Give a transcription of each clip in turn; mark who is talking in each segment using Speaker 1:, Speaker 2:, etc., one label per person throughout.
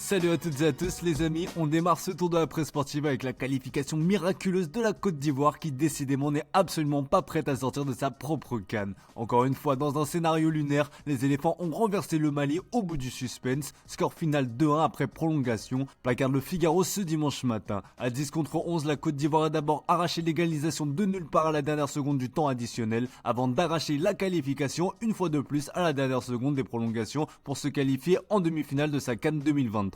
Speaker 1: Salut à toutes et à tous les amis, on démarre ce tour de la presse sportive avec la qualification miraculeuse de la Côte d'Ivoire qui décidément n'est absolument pas prête à sortir de sa propre canne. Encore une fois, dans un scénario lunaire, les éléphants ont renversé le Mali au bout du suspense, score final 2-1 après prolongation, placarde le Figaro ce dimanche matin. À 10 contre 11, la Côte d'Ivoire a d'abord arraché l'égalisation de nulle part à la dernière seconde du temps additionnel, avant d'arracher la qualification une fois de plus à la dernière seconde des prolongations pour se qualifier en demi-finale de sa CAN 2023.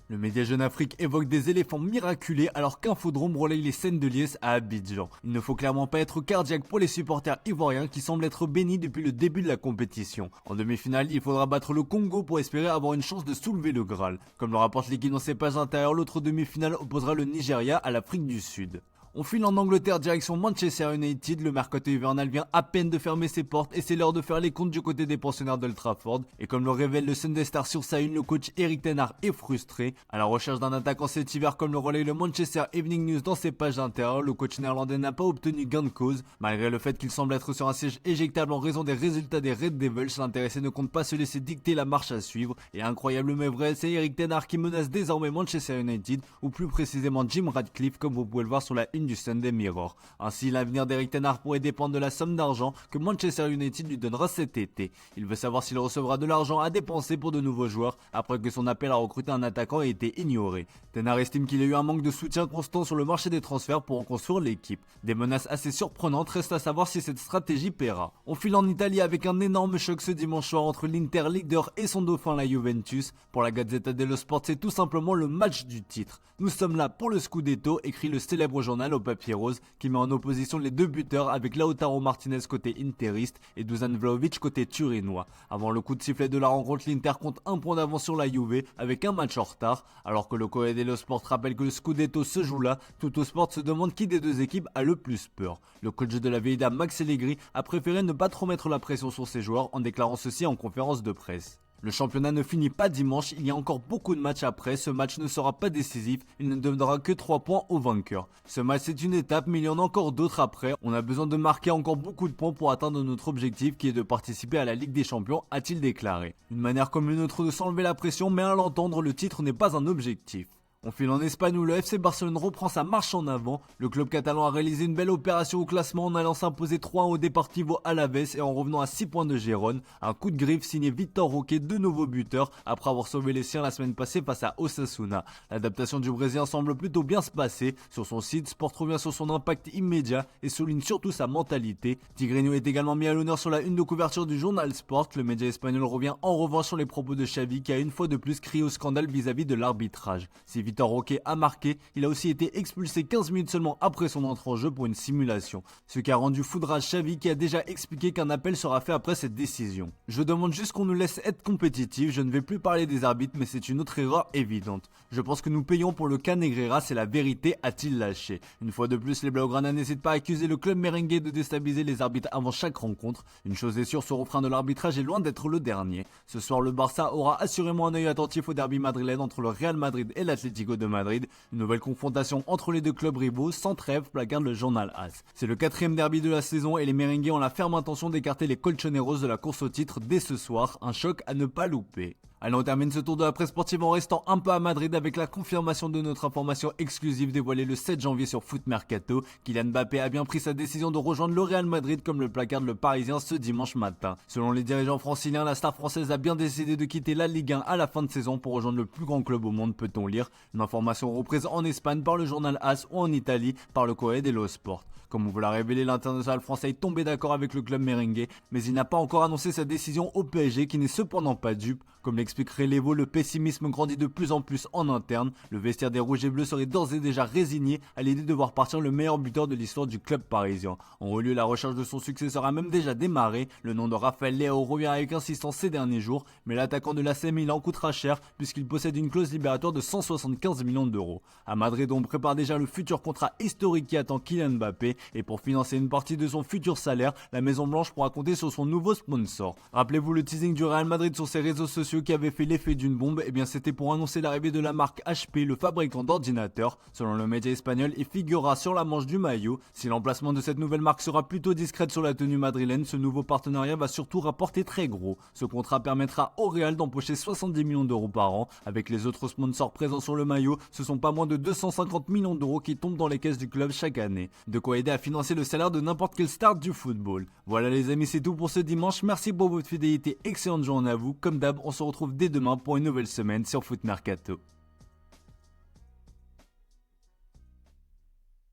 Speaker 1: Le média Jeune Afrique évoque des éléphants miraculés alors qu'Infodrome relaye les scènes de liesse à Abidjan. Il ne faut clairement pas être cardiaque pour les supporters ivoiriens qui semblent être bénis depuis le début de la compétition. En demi-finale, il faudra battre le Congo pour espérer avoir une chance de soulever le Graal. Comme le rapporte l'équipe dans ses pages intérieures, l'autre demi-finale opposera le Nigeria à l'Afrique du Sud. On file en Angleterre direction Manchester United, le mercato hivernal vient à peine de fermer ses portes et c'est l'heure de faire les comptes du côté des pensionnaires d'Old Trafford. Et comme le révèle le Sunday Star sur sa une, le coach Erik ten Hag est frustré. À la recherche d'un attaquant cet hiver comme le relaye le Manchester Evening News dans ses pages intérieures, le coach néerlandais n'a pas obtenu gain de cause. Malgré le fait qu'il semble être sur un siège éjectable en raison des résultats des Red Devils, l'intéressé ne compte pas se laisser dicter la marche à suivre. Et incroyable mais vrai, c'est Erik ten Hag qui menace désormais Manchester United, ou plus précisément Jim Ratcliffe comme vous pouvez le voir sur la une du Sunday Mirror. Ainsi, l'avenir d'Erik ten Hag pourrait dépendre de la somme d'argent que Manchester United lui donnera cet été. Il veut savoir s'il recevra de l'argent à dépenser pour de nouveaux joueurs après que son appel à recruter un attaquant ait été ignoré. Ten Hag estime qu'il y a eu un manque de soutien constant sur le marché des transferts pour reconstruire l'équipe. Des menaces assez surprenantes, reste à savoir si cette stratégie paiera. On file en Italie avec un énorme choc ce dimanche soir entre l'Inter leader et son dauphin la Juventus. Pour la Gazzetta dello Sport, c'est tout simplement le match du titre. Nous sommes là pour le Scudetto, écrit le célèbre journal au papier rose qui met en opposition les deux buteurs avec Lautaro Martinez côté interiste et Dusan Vlahovic côté turinois. Avant le coup de sifflet de la rencontre, l'Inter compte un point d'avance sur la Juve avec un match en retard. Alors que le Corriere dello Sport rappelle que le Scudetto se joue là, Tuttosport se demande qui des deux équipes a le plus peur. Le coach de la Veida, Max Allegri, a préféré ne pas trop mettre la pression sur ses joueurs en déclarant ceci en conférence de presse. Le championnat ne finit pas dimanche, il y a encore beaucoup de matchs après, ce match ne sera pas décisif, il ne donnera que 3 points au vainqueur. Ce match c'est une étape mais il y en a encore d'autres après, on a besoin de marquer encore beaucoup de points pour atteindre notre objectif qui est de participer à la Ligue des Champions, a-t-il déclaré. Une manière comme une autre de s'enlever la pression mais à l'entendre le titre n'est pas un objectif. On file en Espagne où le FC Barcelone reprend sa marche en avant. Le club catalan a réalisé une belle opération au classement en allant s'imposer 3-1 au Deportivo Alavés et en revenant à 6 points de Gérone. Un coup de griffe signé Vitor Roque, de nouveaux buteurs, après avoir sauvé les siens la semaine passée face à Osasuna. L'adaptation du Brésilien semble plutôt bien se passer. Sur son site, Sport revient sur son impact immédiat et souligne surtout sa mentalité. Tigreño est également mis à l'honneur sur la une de couverture du journal Sport. Le média espagnol revient en revanche sur les propos de Xavi qui a une fois de plus crié au scandale vis-à-vis de l'arbitrage. Si Vitor Roque a marqué, il a aussi été expulsé 15 minutes seulement après son entrée en jeu pour une simulation. Ce qui a rendu foudrage Xavi qui a déjà expliqué qu'un appel sera fait après cette décision. Je demande juste qu'on nous laisse être compétitifs, je ne vais plus parler des arbitres mais c'est une autre erreur évidente. Je pense que nous payons pour le cas Negreira, c'est la vérité, a-t-il lâché. Une fois de plus, les Blaugrana n'hésitent pas à accuser le club merengue de déstabiliser les arbitres avant chaque rencontre. Une chose est sûre, ce refrain de l'arbitrage est loin d'être le dernier. Ce soir, le Barça aura assurément un œil attentif au derby madrilène entre le Real Madrid et l'Atlético de Madrid. Une nouvelle confrontation entre les deux clubs rivaux sans trêve, placarde le journal AS. C'est le 4e derby de la saison et les merengues ont la ferme intention d'écarter les colchoneros de la course au titre dès ce soir, un choc à ne pas louper. Allez, on termine ce tour de la presse sportive en restant un peu à Madrid avec la confirmation de notre information exclusive dévoilée le 7 janvier sur Foot Mercato. Kylian Mbappé a bien pris sa décision de rejoindre le Real Madrid comme le placarde le Parisien ce dimanche matin. Selon les dirigeants franciliens, la star française a bien décidé de quitter la Ligue 1 à la fin de saison pour rejoindre le plus grand club au monde, peut-on lire. Une information reprise en Espagne par le journal AS ou en Italie par le Corriere dello Sport. Comme on vous l'a révélé, l'international français est tombé d'accord avec le club merengue, mais il n'a pas encore annoncé sa décision au PSG qui n'est cependant pas dupe. Comme l'explique Relevo, le pessimisme grandit de plus en plus en interne. Le vestiaire des Rouges et Bleus serait d'ores et déjà résigné à l'idée de voir partir le meilleur buteur de l'histoire du club parisien. En haut lieu, la recherche de son successeur a même déjà démarré. Le nom de Raphaël Leao revient avec insistance ces derniers jours, mais l'attaquant de l'AC Milan coûtera cher puisqu'il possède une clause libératoire de 175 millions d'euros. À Madrid, on prépare déjà le futur contrat historique qui attend Kylian Mbappé et pour financer une partie de son futur salaire, la Maison Blanche pourra compter sur son nouveau sponsor. Rappelez-vous le teasing du Real Madrid sur ses réseaux sociaux qui avait avait fait l'effet d'une bombe, eh bien c'était pour annoncer l'arrivée de la marque HP, le fabricant d'ordinateurs. Selon le média espagnol, il figurera sur la manche du maillot. Si l'emplacement de cette nouvelle marque sera plutôt discrète sur la tenue madrilène, ce nouveau partenariat va surtout rapporter très gros. Ce contrat permettra au Real d'empocher 70 millions d'euros par an. Avec les autres sponsors présents sur le maillot, ce sont pas moins de 250 millions d'euros qui tombent dans les caisses du club chaque année. De quoi aider à financer le salaire de n'importe quelle star du football. Voilà les amis, c'est tout pour ce dimanche. Merci pour votre fidélité, excellente journée à vous. Comme d'hab, on se retrouve dès demain pour une nouvelle semaine sur Foot Mercato.